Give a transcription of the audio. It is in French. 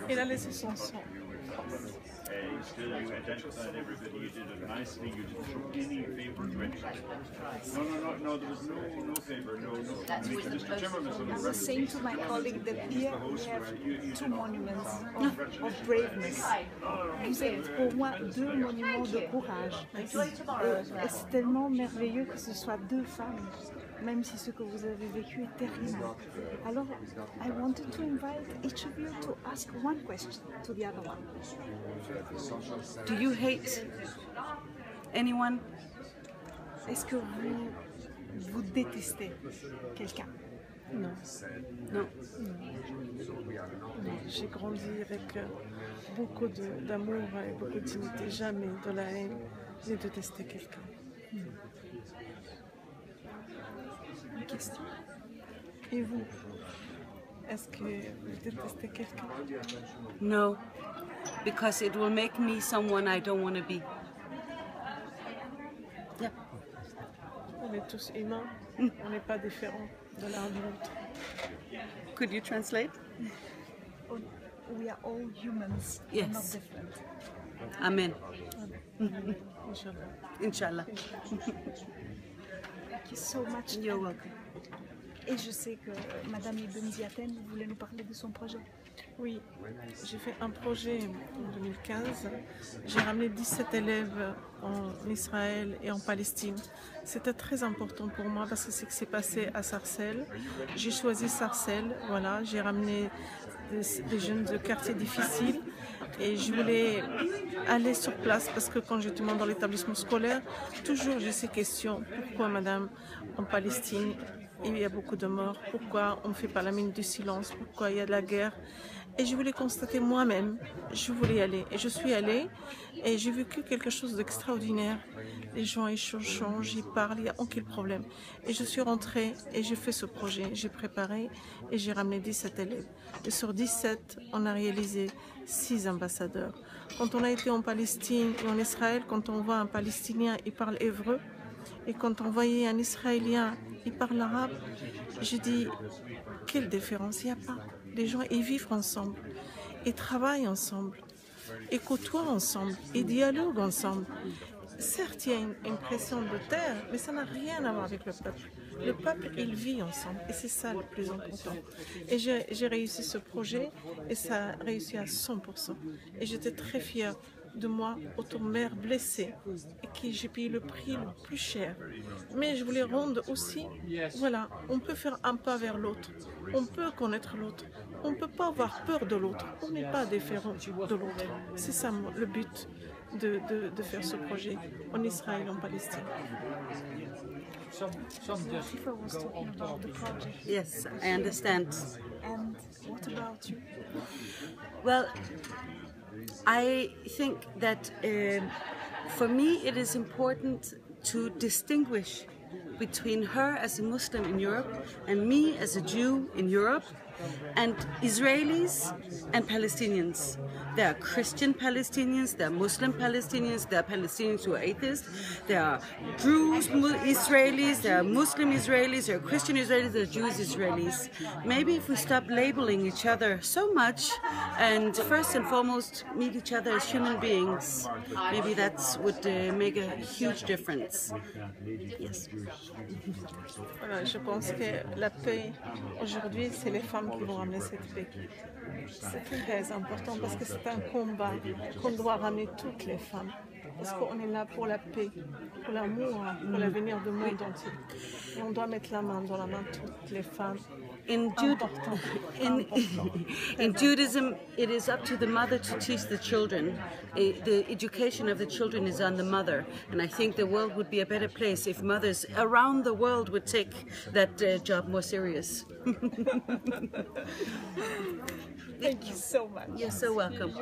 Il a laissé son sang. Still, you identified everybody, you did it nicely, you didn't show any favour to anybody. No, there was no favour, no. Mr. Timmermans I was saying to my colleague that here we have two monuments of braveness. Vous êtes pour moi deux monuments de courage. Et c'est tellement merveilleux que ce soit deux femmes, même si ce que vous avez vécu est terrible. Alors, I wanted to invite each of you to ask one question to the other one. Do you hate anyone? Est-ce que vous détestez quelqu'un? Non. Non. J'ai grandi avec beaucoup d'amour et beaucoup de dignité, jamais de la haine, ni de détester quelqu'un. Une question. Et vous? Est-ce que vous détestez quelqu'un? No, because it will make me someone I don't want to be. Yeah. On est tous humains, on n'est pas différents de l'un de l'autre. Could you translate? We are all humans, Yes. not different. Amen. Inch'Allah. Inshallah. Thank you so much. You're welcome. Et je sais que Madame Ibn Ziaten voulait nous parler de son projet. Oui, j'ai fait un projet en 2015. J'ai ramené 17 élèves en Israël et en Palestine. C'était très important pour moi parce que c'est ce qui s'est passé à Sarcelles. J'ai choisi Sarcelles, voilà. J'ai ramené des jeunes de quartiers difficiles et je voulais aller sur place parce que quand j'étais dans l'établissement scolaire, toujours j'ai ces questions. Pourquoi, madame, en Palestine, il y a beaucoup de morts? Pourquoi on ne fait pas la minute du silence? Pourquoi il y a de la guerre? Et je voulais constater moi-même, je voulais y aller. Et je suis allée et j'ai vécu quelque chose d'extraordinaire. Les gens échangent, ils parlent, il n'y a aucun problème. Et je suis rentrée et j'ai fait ce projet. J'ai préparé et j'ai ramené 17 élèves. Et sur 17, on a réalisé 6 ambassadeurs. Quand on a été en Palestine et en Israël, quand on voit un Palestinien, il parle hébreu. Et quand on voyait un Israélien, il parle arabe, j'ai dit, quelle différence, il n'y a pas. Les gens, ils vivent ensemble, ils travaillent ensemble, ils côtoient ensemble, ils dialoguent ensemble. Certes, il y a une pression de terre, mais ça n'a rien à voir avec le peuple. Le peuple, il vit ensemble et c'est ça le plus important. Et j'ai réussi ce projet et ça a réussi à 100%. Et j'étais très fière de moi, auto-mère blessée, et qui j'ai payé le prix le plus cher. Mais je voulais rendre aussi, voilà, on peut faire un pas vers l'autre, on peut connaître l'autre, on ne peut pas avoir peur de l'autre, on n'est pas différent de l'autre. C'est ça le but de faire ce projet en Israël et en Palestine. Afifa was talking about the project. Yes, I understand. And what about you? Well, I think that for me it is important to distinguish between her as a Muslim in Europe and me as a Jew in Europe, and Israelis and Palestinians. There are Christian Palestinians, there are Muslim Palestinians, there are Palestinians who are atheists, there are Druze Israelis, there are Muslim Israelis, there are Christian Israelis, there are Jewish Israelis. Maybe if we stop labeling each other so much and first and foremost meet each other as human beings, maybe that would make a huge difference. Yes. Voilà, je pense que la paix, aujourd'hui, c'est les femmes qui vont ramener cette paix. C'est très important parce que c'est un combat qu'on doit ramener toutes les femmes. Parce qu'on est là pour la paix, pour l'amour, pour l'avenir du monde entier. Et on doit mettre la main dans la main toutes les femmes. In Judaism, it is up to the mother to teach the children. The education of the children is on the mother. And I think the world would be a better place if mothers around the world would take that job more serious. Thank you so much. You're so welcome.